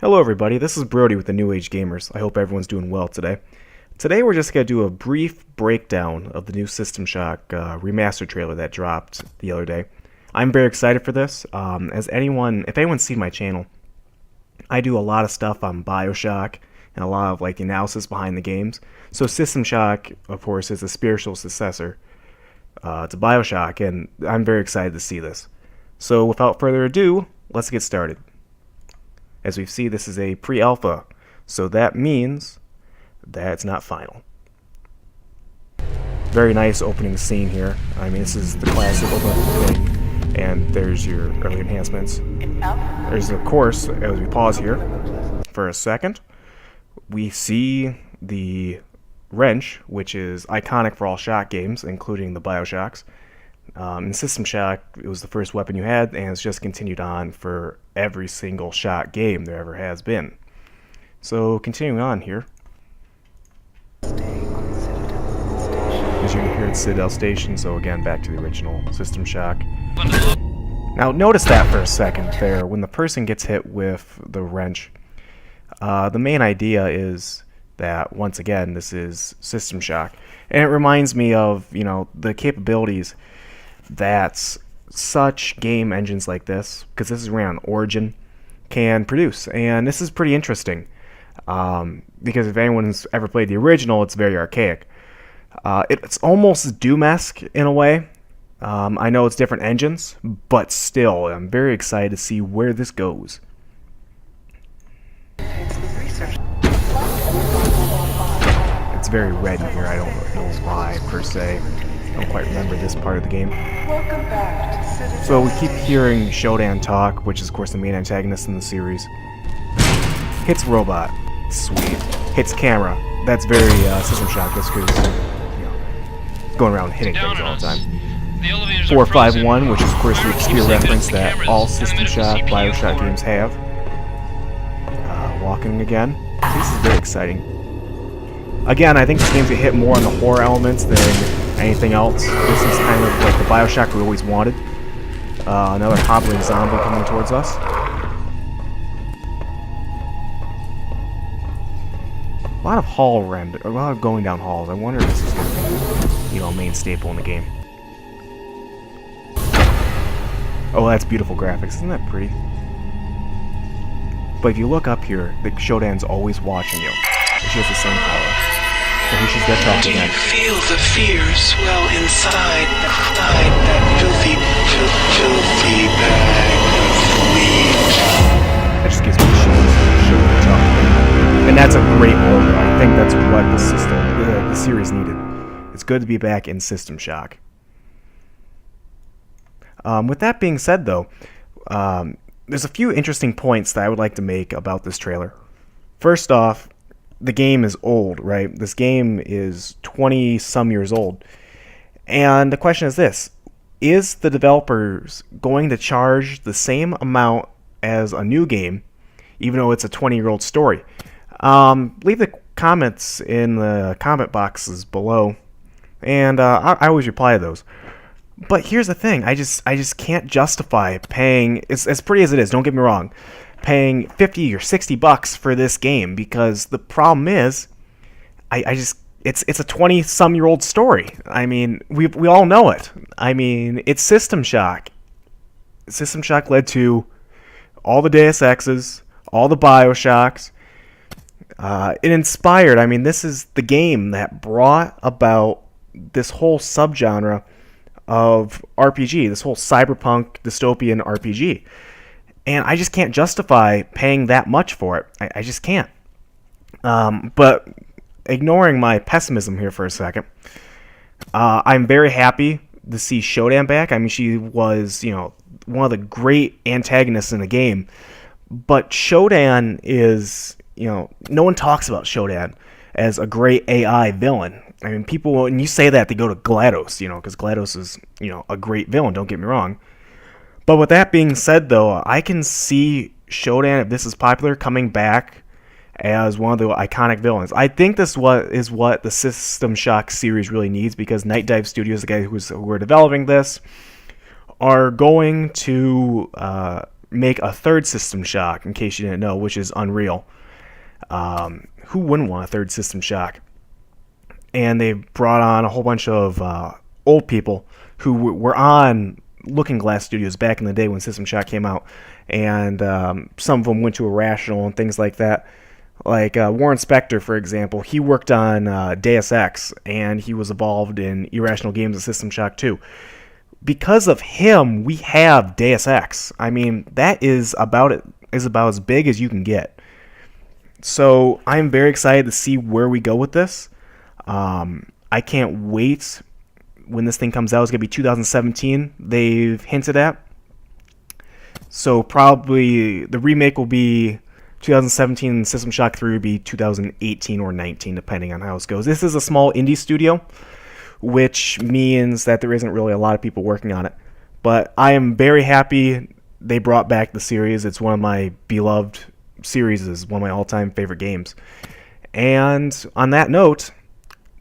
Hello everybody, this is Brody with the New Age Gamers. I hope everyone's doing well today. Today we're just going to do a brief breakdown of the new System Shock Remastered trailer that dropped the other day. I'm very excited for this. If anyone's seen my channel, I do a lot of stuff on BioShock and a lot of the analysis behind the games. So System Shock, of course, is a spiritual successor to BioShock, and I'm very excited to see this. So without further ado, let's get started. As we see, this is a pre-alpha, so that means that it's not final. Very nice opening scene here. I mean, this is the classic opening thing, and there's your early enhancements. There's, of course, as we pause here for a second, we see the wrench, which is iconic for all Shock games, including the BioShocks. In System Shock, it was the first weapon you had, and it's just continued on for every single Shock game there ever has been. So, continuing on here. As you can hear at Citadel Station, so again, back to the original System Shock. Now, notice that for a second there. When the person gets hit with the wrench, the main idea is that, once again, this is System Shock. And it reminds me of, the capabilities that such game engines like this, because this is ran on Origin, can produce. And this is pretty interesting, because if anyone's ever played the original, it's very archaic. It's almost Doom-esque in a way. I know it's different engines, but still, I'm very excited to see where this goes. It's very red in here, I don't know why, per se. I don't quite remember this part of the game. So we keep hearing Shodan talk, which is of course the main antagonist in the series. Hits robot, sweet. Hits camera, that's very System Shock, just because going around hitting things all the time. 451, which is of course the obscure reference that all System Shock, BioShock games have. Walking again. This is very exciting. Again, I think this game's gonna hit more on the horror elements than anything else. This is kind of like the BioShock we always wanted. Another hobbling zombie coming towards us. A lot of a lot of going down halls. I wonder if this is going to be, a main staple in the game. Oh, that's beautiful graphics. Isn't that pretty? But if you look up here, the Shodan's always watching you. She has the same power. So here she's gonna talk again. Do you feel the fear swell inside that filthy bag of wheat? That just gives me chills. And that's a great logo. I think that's what the series needed. It's good to be back in System Shock. With that being said, though, there's a few interesting points that I would like to make about this trailer. First off, the game is old, right? This game is 20-some years old. And the question is this: is the developers going to charge the same amount as a new game, even though it's a 20-year-old story? Leave the comments in the comment boxes below, and I always reply to those. But here's the thing: I just can't justify paying, as pretty as it is, don't get me wrong, paying $50 or $60 for this game, because the problem is, it's a 20-some-year-old story. I mean, we all know it. I mean, it's System Shock. System Shock led to all the Deus Exes, all the BioShocks. It inspired. I mean, this is the game that brought about this whole subgenre of RPG, this whole cyberpunk dystopian RPG. And I just can't justify paying that much for it. I just can't. But ignoring my pessimism here for a second, I'm very happy to see Shodan back. I mean, she was, one of the great antagonists in the game. But Shodan is, no one talks about Shodan as a great AI villain. I mean, people, when you say that, they go to GLaDOS, because GLaDOS is, a great villain, don't get me wrong. But with that being said, though, I can see Shodan, if this is popular, coming back as one of the iconic villains. I think this is what the System Shock series really needs, because Night Dive Studios, the guy who are developing this, are going to make a third System Shock, in case you didn't know, which is unreal. Who wouldn't want a third System Shock? And they brought on a whole bunch of old people who were on Looking Glass Studios back in the day when System Shock came out, and some of them went to Irrational and things like that. Like Warren Spector, for example, he worked on Deus Ex, and he was involved in Irrational Games and System Shock 2. Because of him, we have Deus Ex. I mean, that is about as big as you can get. So I'm very excited to see where we go with this. I can't wait when this thing comes out. It's going to be 2017, they've hinted at. So probably the remake will be 2017, and System Shock 3 will be 2018 or 19, depending on how it goes. This is a small indie studio, which means that there isn't really a lot of people working on it. But I am very happy they brought back the series. It's one of my beloved series, is one of my all-time favorite games. And on that note,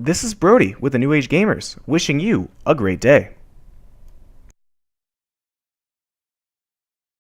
this is Brody with the New Age Gamers, wishing you a great day.